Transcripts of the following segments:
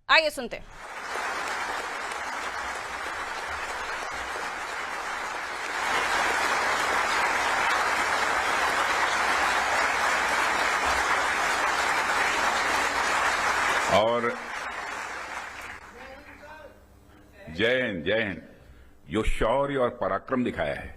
आइए सुनते हैं। और जय हिंद, जय हिंद। जो शौर्य और पराक्रम दिखाया है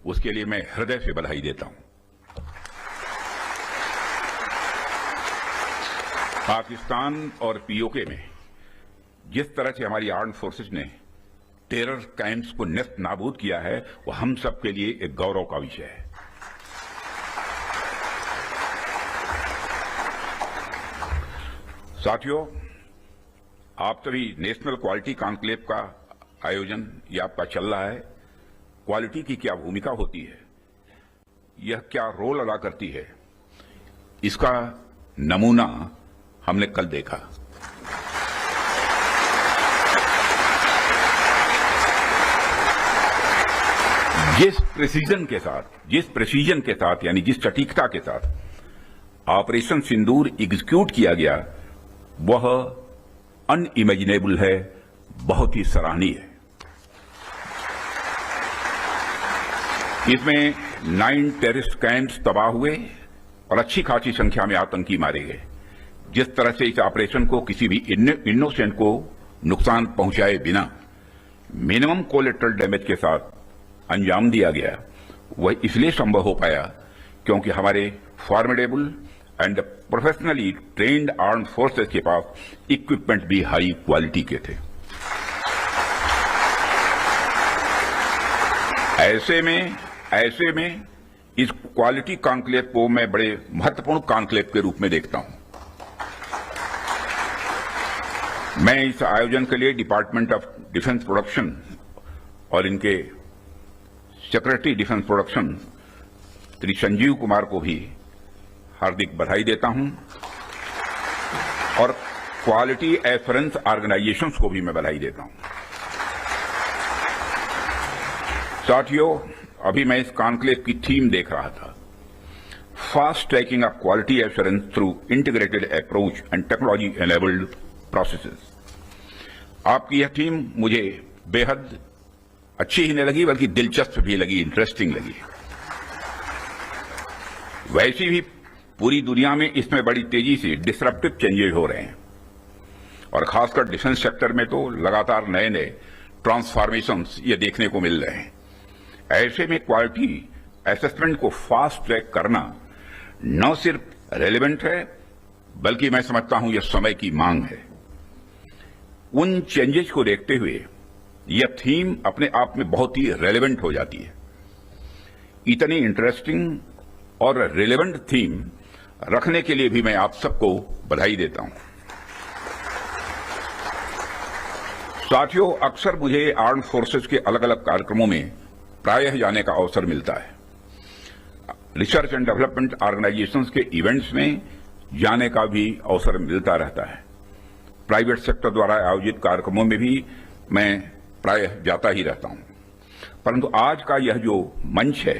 उसके लिए मैं हृदय से बधाई देता हूं। पाकिस्तान और पीओके में जिस तरह से हमारी आर्म्ड फोर्सेस ने टेरर कैंप्स को नेस्त नाबूद किया है वो हम सब के लिए एक गौरव का विषय है। साथियों, आप सभी नेशनल क्वालिटी कॉन्क्लेव का आयोजन ये आपका चल रहा है। क्वालिटी की क्या भूमिका होती है, यह क्या रोल अदा करती है, इसका नमूना हमने कल देखा। जिस प्रेसीजन के साथ यानी जिस सटीकता के साथ ऑपरेशन सिंदूर एग्जीक्यूट किया गया वह अनइमेजिनेबल है, बहुत ही सराहनीय है। इसमें 9 टेररिस्ट कैंप्स तबाह हुए और अच्छी खासी संख्या में आतंकी मारे गए। जिस तरह से इस ऑपरेशन को किसी भी इनोसेंट को नुकसान पहुंचाए बिना मिनिमम कोलेटरल डैमेज के साथ अंजाम दिया गया, वह इसलिए संभव हो पाया क्योंकि हमारे formidable and professionally trained armed forces के पास इक्विपमेंट भी हाई क्वालिटी के थे। ऐसे में इस क्वालिटी कॉन्क्लेव को मैं बड़े महत्वपूर्ण कॉन्क्लेव के रूप में देखता हूं। मैं इस आयोजन के लिए डिपार्टमेंट ऑफ डिफेंस प्रोडक्शन और इनके secretary defence production Shri Sanjeev Kumar को भी हार्दिक बधाई देता हूं और क्वालिटी एश्योरेंस ऑर्गेनाइजेशंस को भी मैं बधाई देता हूं। साथियों, अभी मैं इस कॉन्क्लेव की थीम देख रहा था, fast tracking of quality assurance through integrated approach and technology enabled processes. आपकी यह थीम मुझे बेहद अच्छी ही नहीं लगी बल्कि दिलचस्प भी लगी, इंटरेस्टिंग लगी। वैसे भी पूरी दुनिया में इसमें बड़ी तेजी से डिसरप्टिव चेंजेस हो रहे हैं और खासकर डिफेंस सेक्टर में तो लगातार नए नए ट्रांसफॉर्मेशंस ये देखने को मिल रहे हैं। ऐसे में क्वालिटी असेसमेंट को फास्ट ट्रैक करना न सिर्फ रेलेवेंट है बल्कि मैं समझता हूं यह समय की मांग है। उन चेंजेस को देखते हुए यह थीम अपने आप में बहुत ही रेलेवेंट हो जाती है। इतनी इंटरेस्टिंग और रेलेवेंट थीम रखने के लिए भी मैं आप सबको बधाई देता हूं। साथियों, अक्सर मुझे आर्म्ड फोर्सेस के अलग अलग कार्यक्रमों में प्रायः जाने का अवसर मिलता है। रिसर्च एंड डेवलपमेंट ऑर्गेनाइजेशंस के इवेंट्स में जाने का भी अवसर मिलता रहता है। प्राइवेट सेक्टर द्वारा आयोजित कार्यक्रमों में भी मैं प्रायः जाता ही रहता हूं, परंतु आज का यह जो मंच है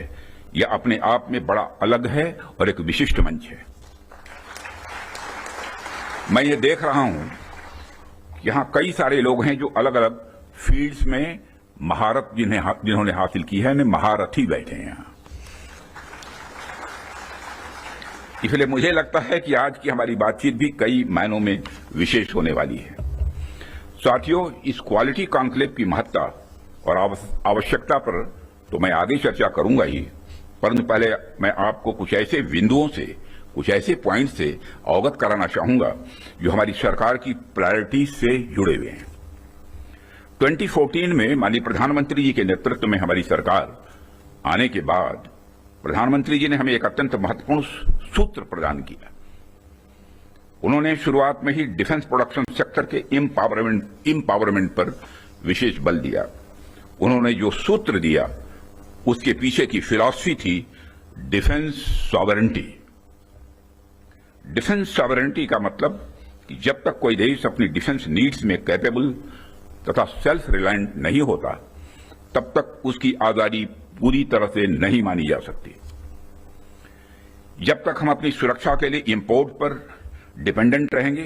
यह अपने आप में बड़ा अलग है और एक विशिष्ट मंच है। मैं ये देख रहा हूं कि यहां कई सारे लोग हैं जो अलग अलग फील्ड्स में महारत जिन्होंने हासिल की है, महारथी बैठे हैं यहां। इसलिए मुझे लगता है कि आज की हमारी बातचीत भी कई मायनों में विशेष होने वाली है। साथियों, इस क्वालिटी कॉन्क्लेव की महत्ता और आवश्यकता पर तो मैं आगे चर्चा करूंगा ही, परंतु पहले मैं आपको कुछ ऐसे बिंदुओं से, कुछ ऐसे पॉइंट से अवगत कराना चाहूंगा जो हमारी सरकार की प्रायोरिटीज से जुड़े हुए हैं। 2014 में माननीय प्रधानमंत्री जी के नेतृत्व में हमारी सरकार आने के बाद प्रधानमंत्री जी ने हमें एक अत्यंत महत्वपूर्ण सूत्र प्रदान किया। उन्होंने शुरुआत में ही डिफेंस प्रोडक्शन सेक्टर के एम्पावरमेंट पर विशेष बल दिया। उन्होंने जो सूत्र दिया उसके पीछे की फिलॉसफी थी डिफेंस सॉवरेंटी। डिफेंस सॉवरेंटी का मतलब कि जब तक कोई देश अपनी डिफेंस नीड्स में कैपेबल तथा सेल्फ रिलायंट नहीं होता तब तक उसकी आजादी पूरी तरह से नहीं मानी जा सकती। जब तक हम अपनी सुरक्षा के लिए इंपोर्ट पर डिपेंडेंट रहेंगे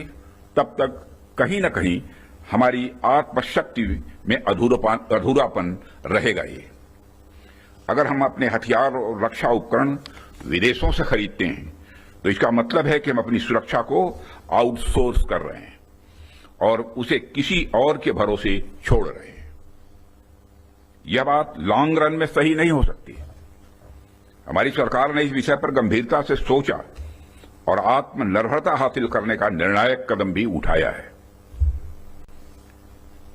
तब तक कहीं न कहीं हमारी आत्मशक्ति में अधूरापन रहेगा ये। अगर हम अपने हथियार और रक्षा उपकरण विदेशों से खरीदते हैं तो इसका मतलब है कि हम अपनी सुरक्षा को आउटसोर्स कर रहे हैं और उसे किसी और के भरोसे छोड़ रहे हैं। यह बात लॉन्ग रन में सही नहीं हो सकती। हमारी सरकार ने इस विषय पर गंभीरता से सोचा और आत्मनिर्भरता हासिल करने का निर्णायक कदम भी उठाया है।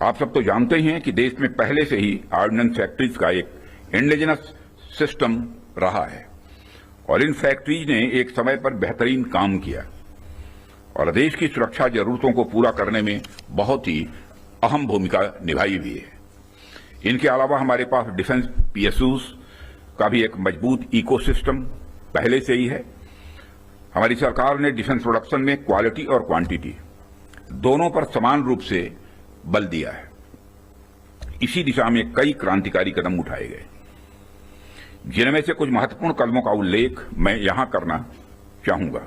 आप सब तो जानते ही हैं कि देश में पहले से ही ऑर्डिनेंस फैक्ट्रीज का एक इंडिजिनस सिस्टम रहा है और इन फैक्ट्रीज ने एक समय पर बेहतरीन काम किया और देश की सुरक्षा जरूरतों को पूरा करने में बहुत ही अहम भूमिका निभाई भी है। इनके अलावा हमारे पास डिफेंस पीएसयूज का भी एक मजबूत इकोसिस्टम पहले से ही है। हमारी सरकार ने डिफेंस प्रोडक्शन में क्वालिटी और क्वांटिटी दोनों पर समान रूप से बल दिया है। इसी दिशा में कई क्रांतिकारी कदम उठाए गए, जिनमें से कुछ महत्वपूर्ण कदमों का उल्लेख मैं यहां करना चाहूंगा।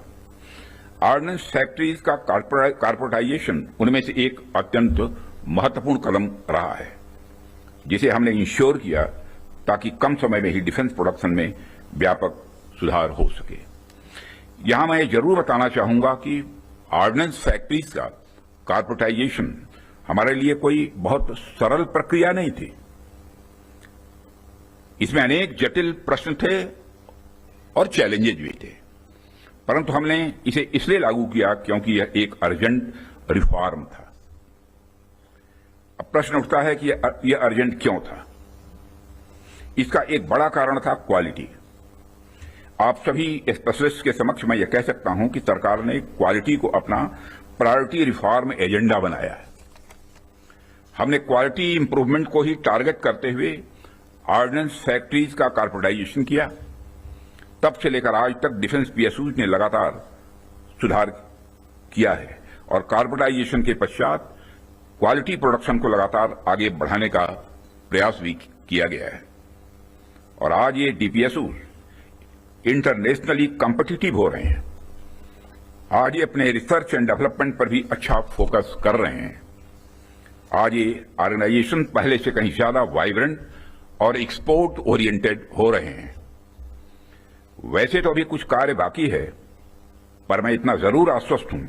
ऑर्डिनेंस फैक्ट्रीज का कॉर्पोरेटाइजेशन उनमें से एक अत्यंत महत्वपूर्ण कदम रहा है, जिसे हमने इंश्योर किया ताकि कम समय में ही डिफेंस प्रोडक्शन में व्यापक सुधार हो सके। यहां मैं जरूर बताना चाहूंगा कि ऑर्डिनेंस फैक्ट्रीज का कॉर्पोरेटाइजेशन हमारे लिए कोई बहुत सरल प्रक्रिया नहीं थी। इसमें अनेक जटिल प्रश्न थे और चैलेंजेज भी थे, परंतु हमने इसे इसलिए लागू किया क्योंकि यह एक अर्जेंट रिफॉर्म था। अब प्रश्न उठता है कि यह अर्जेंट क्यों था। इसका एक बड़ा कारण था क्वालिटी। आप सभी स्पेशलिस्ट के समक्ष मैं यह कह सकता हूं कि सरकार ने क्वालिटी को अपना प्रायोरिटी रिफॉर्म एजेंडा बनाया है। हमने क्वालिटी इंप्रूवमेंट को ही टारगेट करते हुए ऑर्डिनेंस फैक्ट्रीज का कॉर्पोरेटाइजेशन किया। तब से लेकर आज तक डिफेंस पीएसयूज ने लगातार सुधार किया है और कॉर्पोरेटाइजेशन के पश्चात क्वालिटी प्रोडक्शन को लगातार आगे बढ़ाने का प्रयास भी किया गया है और आज ये डीपीएसयूज इंटरनेशनली कॉम्पिटिटिव हो रहे हैं। आज ये अपने रिसर्च एंड डेवलपमेंट पर भी अच्छा फोकस कर रहे हैं। आज ये ऑर्गेनाइजेशन पहले से कहीं ज्यादा वाइब्रेंट और एक्सपोर्ट ओरिएंटेड हो रहे हैं। वैसे तो अभी कुछ कार्य बाकी है, पर मैं इतना जरूर आश्वस्त हूं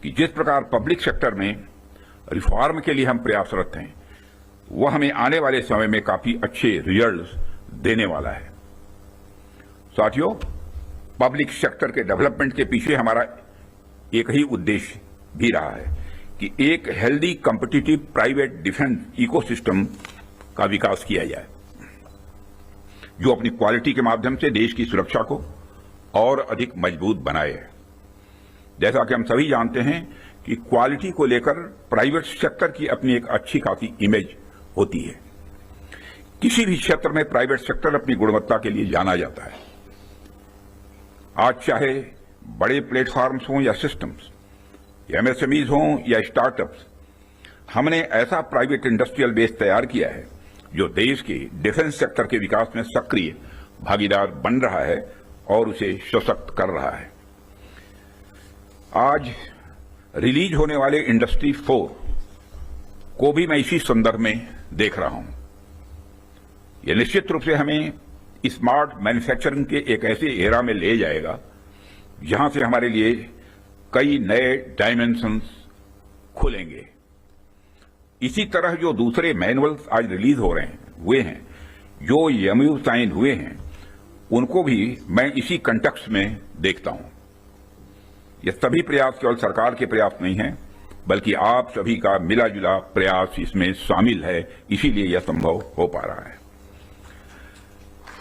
कि जिस प्रकार पब्लिक सेक्टर में रिफॉर्म के लिए हम प्रयासरत हैं, वह हमें आने वाले समय में काफी अच्छे रिजल्ट्स देने वाला है। साथियों, पब्लिक सेक्टर के डेवलपमेंट के पीछे हमारा एक ही उद्देश्य भी रहा है कि एक healthy competitive private defence ecosystem का विकास किया जाए, जो अपनी क्वालिटी के माध्यम से देश की सुरक्षा को और अधिक मजबूत बनाए। जैसा कि हम सभी जानते हैं कि क्वालिटी को लेकर प्राइवेट सेक्टर की अपनी एक अच्छी खासी इमेज होती है। किसी भी क्षेत्र में प्राइवेट सेक्टर अपनी गुणवत्ता के लिए जाना जाता है। आज चाहे बड़े प्लेटफॉर्म्स हों या सिस्टम्स, एमएसएमईज हों या स्टार्टअप्स, हमने ऐसा प्राइवेट इंडस्ट्रियल बेस तैयार किया है जो देश के डिफेंस सेक्टर के विकास में सक्रिय भागीदार बन रहा है और उसे सशक्त कर रहा है। आज रिलीज होने वाले इंडस्ट्री 4 को भी मैं इसी संदर्भ में देख रहा हूं। यह निश्चित रूप से हमें स्मार्ट मैन्युफैक्चरिंग के एक ऐसे एरा में ले जाएगा जहां से हमारे लिए कई नए डायमेंशंस खुलेंगे। इसी तरह जो दूसरे मैनुअल्स आज रिलीज हो रहे हुए हैं, जो एमओयू साइन हुए हैं, उनको भी मैं इसी कंटेक्स्ट में देखता हूं। ये सभी प्रयास केवल सरकार के प्रयास नहीं हैं, बल्कि आप सभी का मिला जुला प्रयास इसमें शामिल है, इसीलिए यह संभव हो पा रहा है।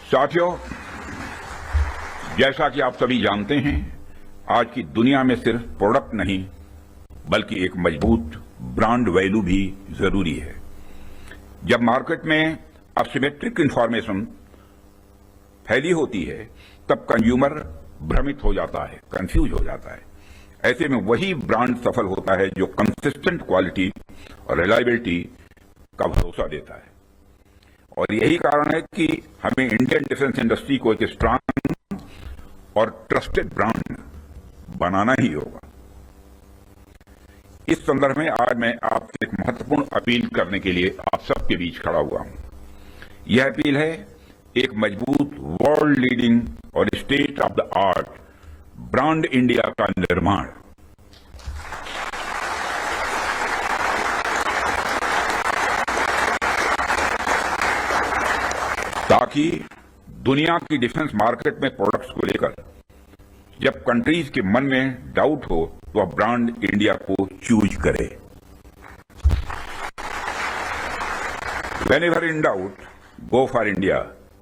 साथियों, जैसा कि आप सभी जानते हैं, आज की दुनिया में सिर्फ प्रोडक्ट नहीं बल्कि एक मजबूत ब्रांड वैल्यू भी जरूरी है। जब मार्केट में असिमेट्रिक इंफॉर्मेशन फैली होती है, तब कंज्यूमर भ्रमित हो जाता है, कंफ्यूज हो जाता है। ऐसे में वही ब्रांड सफल होता है जो कंसिस्टेंट क्वालिटी और रिलायबिलिटी का भरोसा देता है। और यही कारण है कि हमें इंडियन डिफेंस इंडस्ट्री को एक स्ट्रांग और ट्रस्टेड ब्रांड बनाना ही होगा। इस संदर्भ में आज मैं आपसे एक महत्वपूर्ण अपील करने के लिए आप सबके बीच खड़ा हुआ हूं। यह अपील है एक मजबूत वर्ल्ड लीडिंग और state of the art brand India का निर्माण। ताकि दुनिया की डिफेंस मार्केट में प्रोडक्ट्स को लेकर जब कंट्रीज के मन में डाउट हो तो वह ब्रांड इंडिया को चूज करे। Whenever in doubt go for India,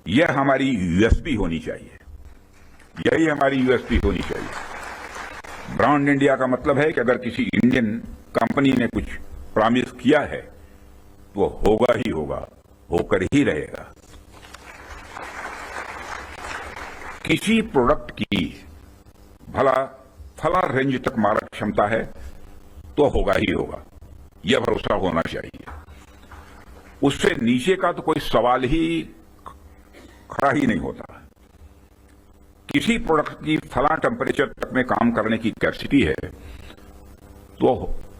यह हमारी यूएसपी होनी चाहिए। यही हमारी यूएसपी होनी चाहिए। ब्रांड इंडिया का मतलब है कि अगर किसी इंडियन कंपनी ने कुछ प्रॉमिस किया है तो होगा ही होगा, होकर ही रहेगा। किसी प्रोडक्ट की भला फला रेंज तक मारक क्षमता है तो होगा ही होगा, यह भरोसा होना चाहिए। उससे नीचे का तो कोई सवाल ही खड़ा ही नहीं होता। किसी प्रोडक्ट की फला टेम्परेचर तक में काम करने की कैपेसिटी है तो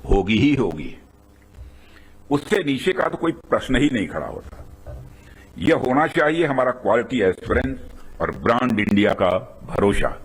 होगी ही होगी, उससे नीचे का तो कोई प्रश्न ही नहीं खड़ा होता। यह होना चाहिए हमारा क्वालिटी एश्योरेंस और ब्रांड इंडिया का भरोसा।